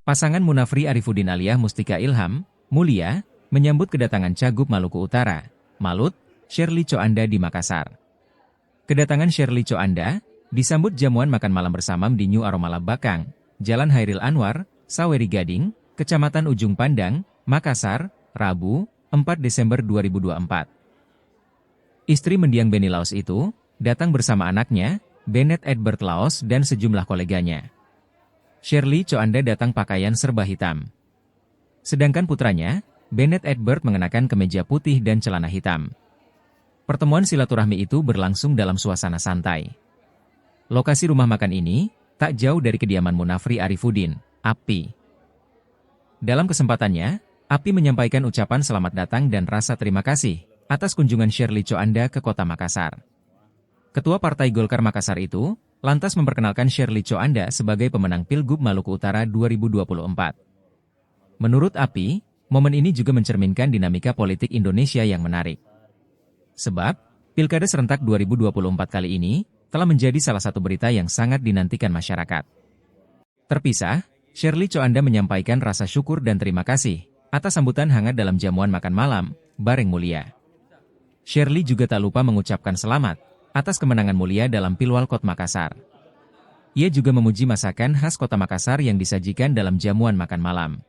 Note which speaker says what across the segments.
Speaker 1: Pasangan Munafri Arifudin Aliyah Mustika Ilham, Mulia, menyambut kedatangan Cagup Maluku Utara, Malut, Sherly Coanda di Makassar. Kedatangan Sherly Coanda disambut jamuan makan malam bersama di New Aromala Bakang, Jalan Hairil Anwar, Saweri Gading, Kecamatan Ujung Pandang, Makassar, Rabu, 4 Desember 2024. Istri mendiang Benny Laos itu datang bersama anaknya, Bennett Edward Laos dan sejumlah koleganya. Sherly Coanda datang pakaian serba hitam. Sedangkan putranya, Bennett Edward mengenakan kemeja putih dan celana hitam. Pertemuan silaturahmi itu berlangsung dalam suasana santai. Lokasi rumah makan ini tak jauh dari kediaman Munafri Arifudin, Api. Dalam kesempatannya, Api menyampaikan ucapan selamat datang dan rasa terima kasih atas kunjungan Sherly Coanda ke kota Makassar. Ketua Partai Golkar Makassar itu lantas memperkenalkan Sherly Coanda sebagai pemenang Pilgub Maluku Utara 2024. Menurut Api, momen ini juga mencerminkan dinamika politik Indonesia yang menarik. Sebab, Pilkada serentak 2024 kali ini telah menjadi salah satu berita yang sangat dinantikan masyarakat. Terpisah, Sherly Coanda menyampaikan rasa syukur dan terima kasih atas sambutan hangat dalam jamuan makan malam bareng Mulia. Sherly juga tak lupa mengucapkan selamat atas kemenangan Mulia dalam Pilwalkot Makassar. Ia juga memuji masakan khas kota Makassar yang disajikan dalam jamuan makan malam.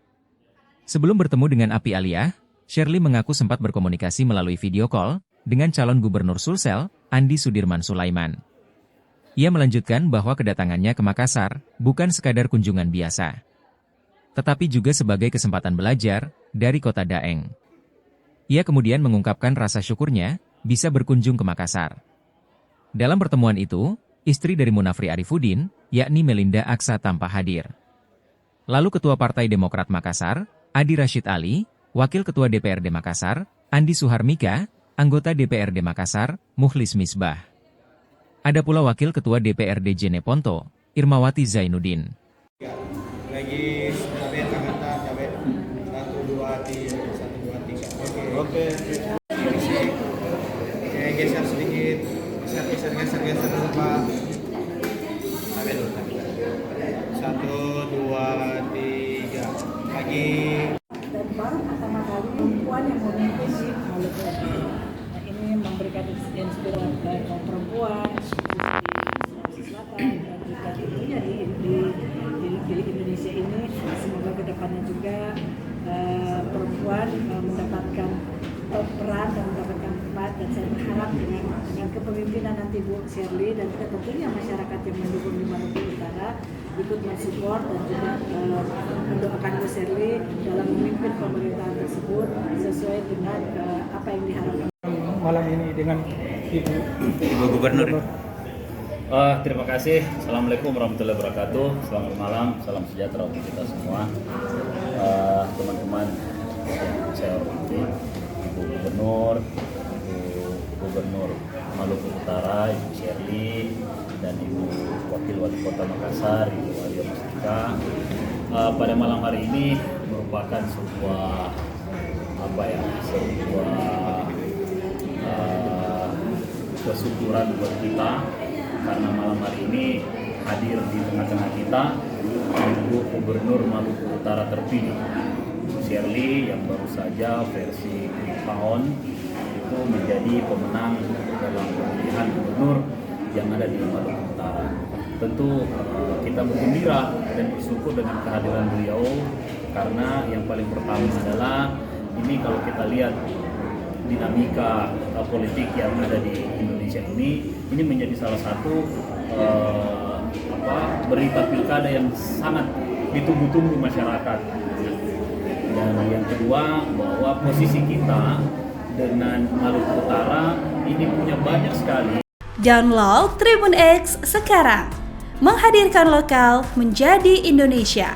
Speaker 1: Sebelum bertemu dengan Api Aliyah, Sherly mengaku sempat berkomunikasi melalui video call dengan calon gubernur Sulsel, Andi Sudirman Sulaiman. Ia melanjutkan bahwa kedatangannya ke Makassar bukan sekadar kunjungan biasa, tetapi juga sebagai kesempatan belajar dari kota Daeng. Ia kemudian mengungkapkan rasa syukurnya bisa berkunjung ke Makassar. Dalam pertemuan itu, istri dari Munafri Arifudin, yakni Melinda Aksa tampak hadir. Lalu Ketua Partai Demokrat Makassar, Adi Rashid Ali, Wakil Ketua DPRD Makassar, Andi Suharmika, anggota DPRD Makassar, Mukhlis Misbah. Ada pula Wakil Ketua DPRD Jeneponto, Irmawati Zainuddin.
Speaker 2: Lagi cabai kata cabai 1 2 3 1 2 3. Oke. Geser sedikit. Geser dulu Pak. Cabai dulu. 1 2 3. Lagi.
Speaker 3: Dan baru pertama kali perempuan yang memimpin di Maluku. Nah, ini memberikan inspirasi kaum perempuan di Sulawesi Selatan dan juga tentunya di Indonesia ini. Semoga kedepannya juga perempuan mendapatkan peran dan mendapatkan tempat, dan saya berharap dengan kepemimpinan nanti Bu Sherly dan juga tentunya masyarakat yang mendukung di Maluku Utara ikut mensupport dan juga mendoakan Bu Sherly dalam memimpin pemerintahan tersebut sesuai dengan apa yang diharapkan
Speaker 2: Malam ini dengan
Speaker 1: Ibu Gubernur.
Speaker 4: Terima kasih. Assalamualaikum warahmatullahi wabarakatuh. Selamat malam, salam sejahtera untuk kita semua. Teman-teman yang saya hormati, Ibu Gubernur, Ibu Gubernur Maluku Utara, Ibu Sherly, dan Ibu Wakil Wali Kota Makassar, Ibu Aliyah Mustika. Pada malam hari ini merupakan sebuah kesyukuran buat kita, karena malam hari ini hadir di tengah-tengah kita Ibu Gubernur Maluku Utara terpilih, Sherly, yang baru saja versi tahun itu menjadi pemenang dalam pemilihan gubernur yang ada di Maluku Utara. Tentu kita bergembira dan bersyukur dengan kehadiran beliau, karena yang paling pertama adalah ini kalau kita lihat dinamika politik yang ada di Indonesia ini menjadi salah satu berita pilkada yang sangat ditunggu-tunggu masyarakat. Dan yang kedua, bahwa posisi kita dengan Maluku Utara ini punya banyak sekali.
Speaker 5: Download Tribun X sekarang, menghadirkan lokal menjadi Indonesia.